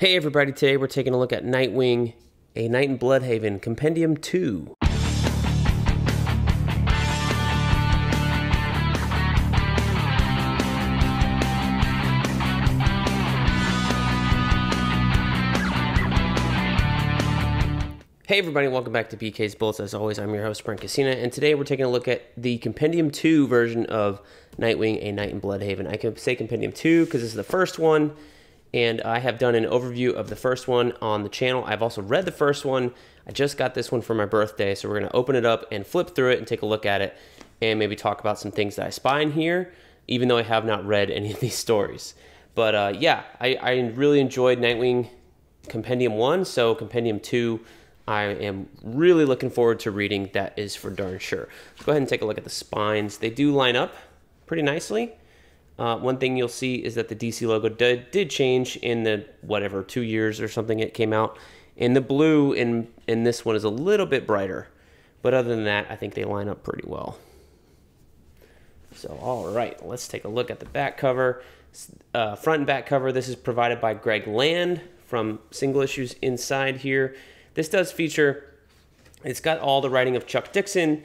Hey everybody, today we're taking a look at Nightwing, A Night in Bloodhaven, Compendium 2. Hey everybody, welcome back to BK's Bullets. As always, I'm your host, Brent Cassina, and today we're taking a look at the Compendium 2 version of Nightwing, A Night in Bloodhaven. I can say Compendium 2 because this is the first one, and I have done an overview of the first one on the channel. I've also read the first one. I just got this one for my birthday, so we're going to open it up and flip through it and take a look at it and maybe talk about some things that I spy in here, even though I have not read any of these stories. But yeah, I really enjoyed Nightwing Compendium 1, so Compendium 2, I am really looking forward to reading. That is for darn sure. Let's go ahead and take a look at the spines. They do line up pretty nicely. One thing you'll see is that the DC logo did change in the, 2 years or something it came out. And the blue in this one is a little bit brighter. But other than that, I think they line up pretty well. So, all right, let's take a look at the back cover. Front and back cover, this is provided by Greg Land from Single Issues Inside here. This does feature, it's got all the writing of Chuck Dixon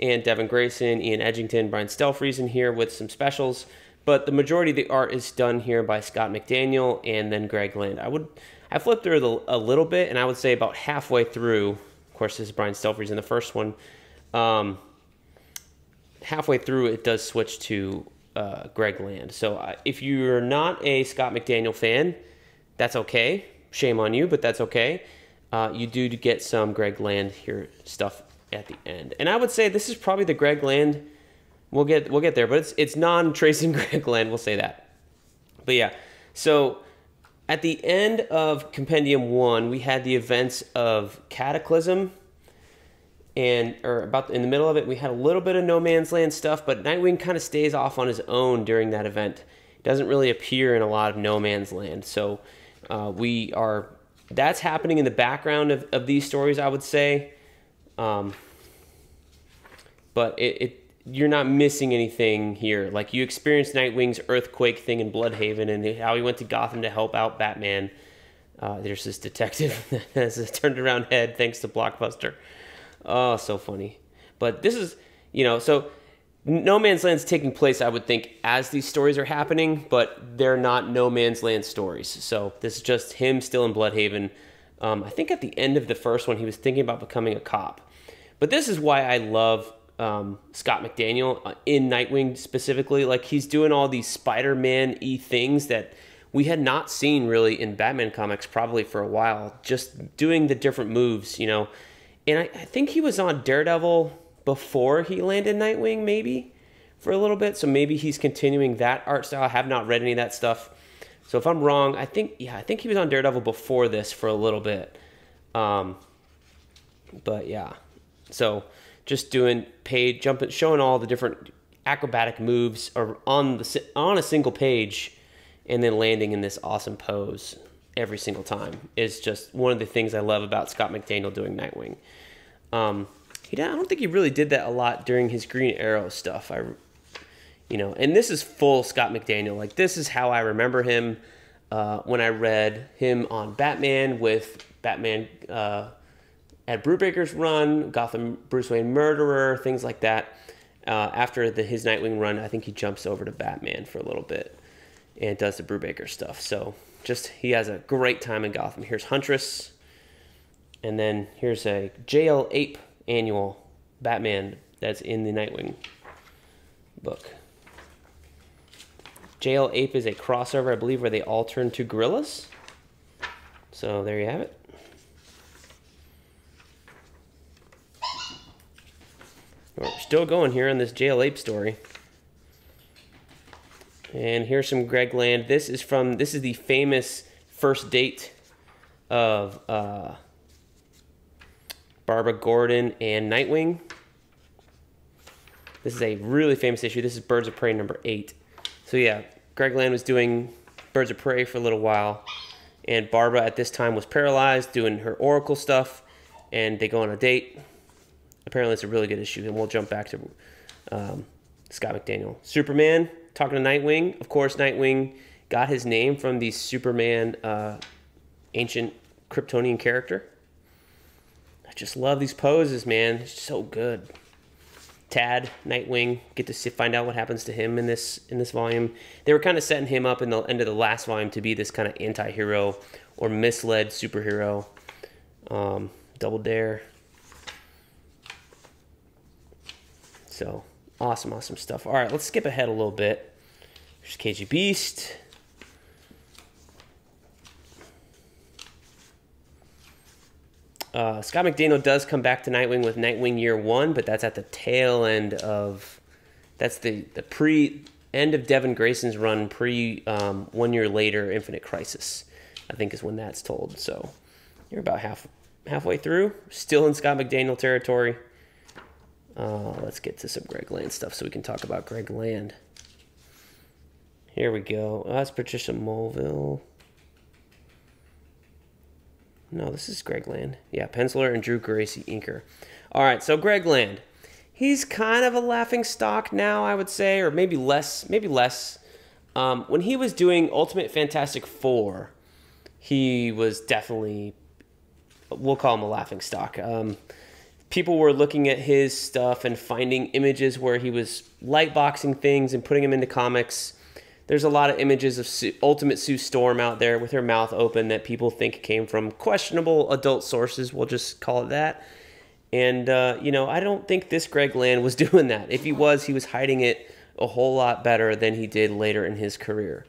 and Devin Grayson, Ian Edgington, Brian Stelfreeze in here with some specials. But the majority of the art is done here by Scott McDaniel and then Greg Land. I flipped through it a little bit, and I would say about halfway through, of course this is Brian Stelfreeze in the first one, halfway through it does switch to Greg Land. So if you're not a Scott McDaniel fan, that's okay. Shame on you, but that's okay. You do get some Greg Land here stuff at the end. And I would say this is probably the Greg Land. We'll get there, but it's non-tracing Greg Land, we'll say that. But yeah, so at the end of Compendium 1, we had the events of Cataclysm, and in the middle of it, we had a little bit of No Man's Land stuff, but Nightwing kind of stays off on his own during that event. He doesn't really appear in a lot of No Man's Land, so that's happening in the background of these stories, I would say. But you're not missing anything here. Like, you experienced Nightwing's earthquake thing in Bloodhaven and how he went to Gotham to help out Batman. There's this detective that has a turned around head thanks to Blockbuster. Oh, so funny. But this is, so No Man's Land's taking place, I would think, as these stories are happening, but they're not No Man's Land stories. So this is just him still in Bloodhaven. I think at the end of the first one, he was thinking about becoming a cop. But this is why I love Scott McDaniel in Nightwing specifically. Like, he's doing all these Spider-Man-y things that we had not seen really in Batman comics probably for a while. Just doing the different moves, And I think he was on Daredevil before he landed Nightwing, maybe, for a little bit. So maybe he's continuing that art style. I have not read any of that stuff. So if I'm wrong, I think he was on Daredevil before this for a little bit. But yeah. So just doing jumping, showing all the different acrobatic moves on a single page, and then landing in this awesome pose every single time is just one of the things I love about Scott McDaniel doing Nightwing. I don't think he really did that a lot during his Green Arrow stuff. And this is full Scott McDaniel. Like, this is how I remember him when I read him on Batman with Batman at Brubaker's run, Gotham Bruce Wayne Murderer, things like that. After his Nightwing run, I think he jumps over to Batman for a little bit and does the Brubaker stuff. So he has a great time in Gotham. Here's Huntress, and then here's a JL Ape annual Batman that's in the Nightwing book. JL Ape is a crossover, I believe, where they all turn to gorillas. So there you have it. We're still going here on this JL Ape story. And here's some Greg Land. This is the famous first date of Barbara Gordon and Nightwing. This is a really famous issue. This is Birds of Prey number 8. So yeah, Greg Land was doing Birds of Prey for a little while, and Barbara at this time was paralyzed doing her Oracle stuff, and they go on a date. Apparently it's a really good issue, and we'll jump back to Scott McDaniel. Superman, talking to Nightwing. Of course, Nightwing got his name from the Superman ancient Kryptonian character. I just love these poses, man. It's so good. Tad, Nightwing, get to find out what happens to him in this volume. They were kind of setting him up in the end of the last volume to be this kind of anti-hero or misled superhero. Double Dare. So, awesome stuff. All right, let's skip ahead a little bit. There's KG Beast. Scott McDaniel does come back to Nightwing with Nightwing Year 1, but that's at the tail end of... That's the end of Devin Grayson's run, 1 year later, Infinite Crisis, I think is when that's told. So you're about halfway through. Still in Scott McDaniel territory. Let's get to some Greg Land stuff so we can talk about Greg Land. Here we go. That's Patricia Mulville. No, this is Greg Land. Yeah, penciler and Drew Gracie inker. All right, so Greg Land. He's kind of a laughing stock now, I would say, or maybe less. When he was doing Ultimate Fantastic Four, he was definitely, we'll call him a laughing stock. People were looking at his stuff and finding images where he was lightboxing things and putting them into comics. There's a lot of images of Ultimate Sue Storm out there with her mouth open that people think came from questionable adult sources. We'll just call it that. And, I don't think this Greg Land was doing that. If he was hiding it a whole lot better than he did later in his career.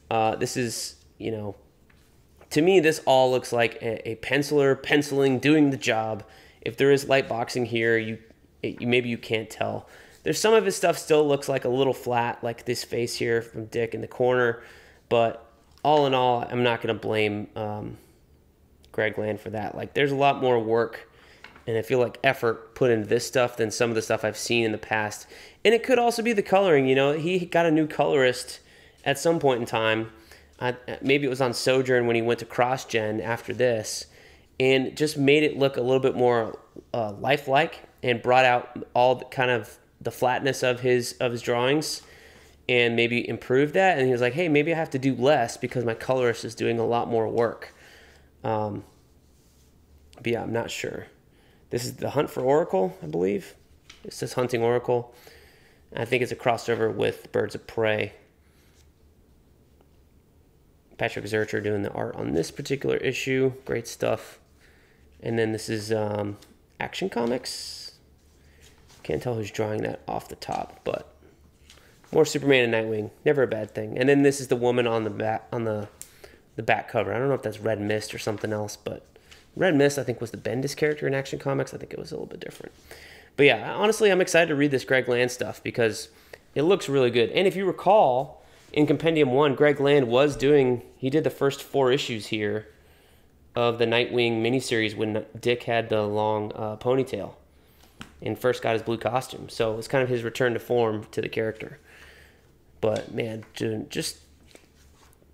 This is, to me, this all looks like a penciler penciling, doing the job. If there is lightboxing here, maybe you can't tell. There's some of his stuff still looks like a little flat, like this face here from Dick in the corner. But all in all, I'm not going to blame Greg Land for that. Like, there's a lot more work and I feel like effort put into this stuff than some of the stuff I've seen in the past. And it could also be the coloring. He got a new colorist at some point in time. Maybe it was on Sojourn when he went to CrossGen after this, and just made it look a little bit more lifelike and brought out all the kind of the flatness of his drawings and maybe improved that. And he was like, hey, maybe I have to do less because my colorist is doing a lot more work. But yeah, I'm not sure. This is The Hunt for Oracle, I believe. It says Hunting Oracle. I think it's a crossover with Birds of Prey. Patrick Zurcher doing the art on this particular issue. Great stuff. And then this is Action Comics. Can't tell who's drawing that off the top, but more Superman and Nightwing. Never a bad thing. And then this is the woman on the back cover. I don't know if that's Red Mist or something else, but Red Mist, I think, was the Bendis character in Action Comics. I think it was a little bit different. But yeah, honestly, I'm excited to read this Greg Land stuff because it looks really good. And if you recall, in Compendium 1, Greg Land he did the first 4 issues here of the Nightwing miniseries when Dick had the long ponytail and first got his blue costume. So it's kind of his return to form to the character. But man, just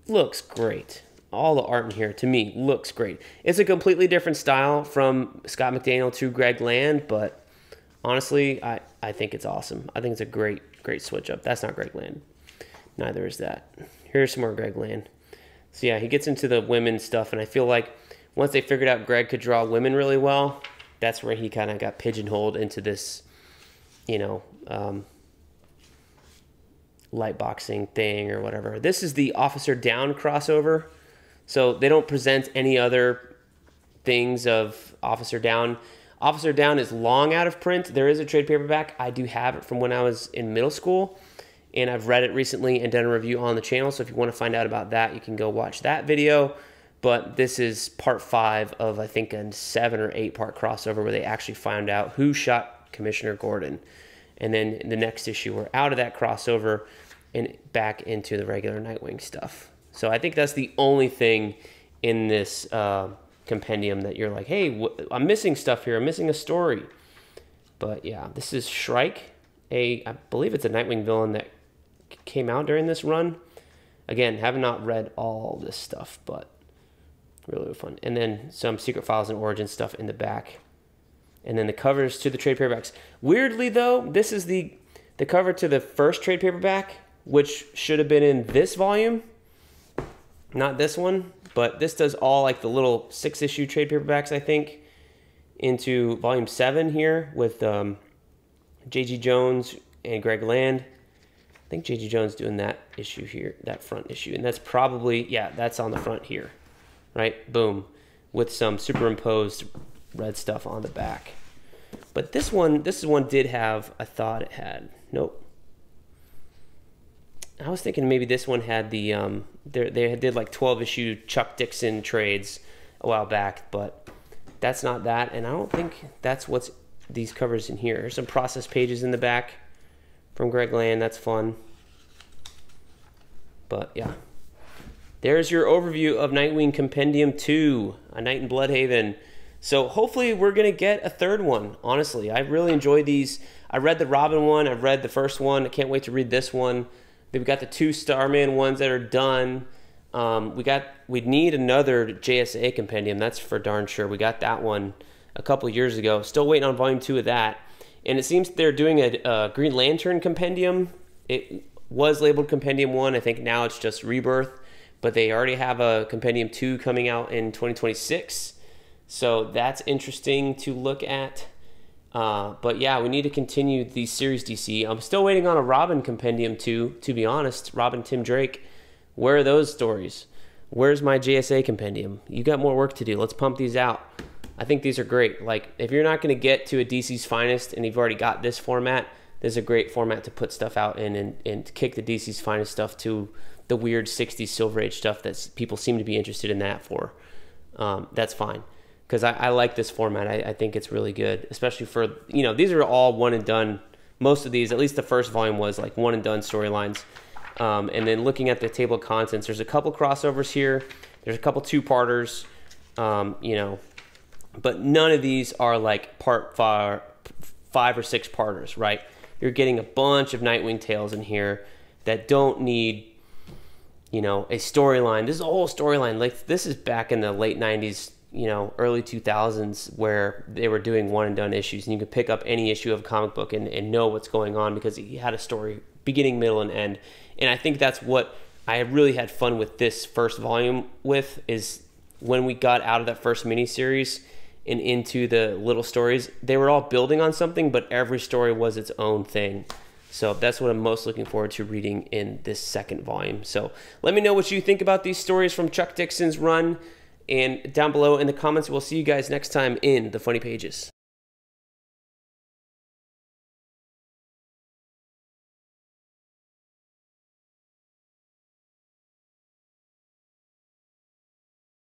looks great. All the art in here, to me, looks great. It's a completely different style from Scott McDaniel to Greg Land, but honestly, I think it's awesome. I think it's a great switch up. That's not Greg Land. Neither is that. Here's some more Greg Land. So yeah, he gets into the women stuff, and I feel like once they figured out Greg could draw women really well, that's where he kind of got pigeonholed into this, lightboxing thing or whatever. This is the Officer Down crossover. So they don't present any other things of Officer Down. Officer Down is long out of print. There is a trade paperback. I do have it from when I was in middle school, and I've read it recently and done a review on the channel. So if you want to find out about that, you can go watch that video. But this is part 5 of, I think, a 7 or 8 part crossover where they actually found out who shot Commissioner Gordon. And then in the next issue, we're out of that crossover and back into the regular Nightwing stuff. So I think that's the only thing in this compendium that you're like, hey, I'm missing stuff here. I'm missing a story. But yeah, this is Shrike. I believe it's a Nightwing villain that came out during this run. Again, have not read all this stuff, but really fun. And then some Secret Files and Origin stuff in the back. And then the covers to the trade paperbacks. Weirdly, though, this is the cover to the first trade paperback, which should have been in this volume. Not this one, but this does all like the little 6-issue trade paperbacks, I think, into volume 7 here with J.G. Jones and Greg Land. I think J.G. Jones doing that issue here, that front issue, and that's probably, yeah, that's on the front here, right? Boom, with some superimposed red stuff on the back. But this one did have, I thought it had, nope. I was thinking maybe this one had the, they did like 12-issue Chuck Dixon trades a while back, but that's not that, and I don't think that's what's these covers in here. There's some process pages in the back from Greg Land. That's fun. But yeah, there's your overview of Nightwing Compendium 2, A Night in Bloodhaven. So hopefully we're going to get a third one. Honestly, I really enjoy these. I read the Robin one. I've read the first one. I can't wait to read this one. Then we got the 2 Starman ones that are done. We need another JSA compendium. That's for darn sure. We got that one a couple years ago. Still waiting on volume 2 of that. And it seems they're doing a Green Lantern compendium. It was labeled Compendium 1. I think now it's just Rebirth. But they already have a Compendium 2 coming out in 2026. So that's interesting to look at. But yeah, we need to continue the series, DC. I'm still waiting on a Robin Compendium 2, to be honest. Robin Tim Drake. Where are those stories? Where's my JSA compendium? You got more work to do. Let's pump these out. I think these are great. Like, if you're not going to get to a DC's Finest and you've already got this format, this is a great format to put stuff out in and kick the DC's Finest stuff to the weird 60s Silver Age stuff that people seem to be interested in that for. That's fine. Because I like this format. I think it's really good, especially for, you know, these are all one and done. Most of these, at least the first volume, was like one and done storylines. And then looking at the table of contents, there's a couple crossovers here. There's a couple 2-parters, you know, but none of these are like part 5 or 6 parters, right? You're getting a bunch of Nightwing tales in here that don't need, you know, a storyline. This is a whole storyline. Like, this is back in the late 90s, you know, early 2000s, where they were doing one and done issues, and you could pick up any issue of a comic book and know what's going on because he had a story beginning, middle, and end. And I think that's what I really had fun with this first volume with, is when we got out of that first miniseries and into the little stories, they were all building on something, but every story was its own thing. So that's what I'm most looking forward to reading in this second volume. So let me know what you think about these stories from Chuck Dixon's run, and down below in the comments. We'll see you guys next time in the Funny Pages.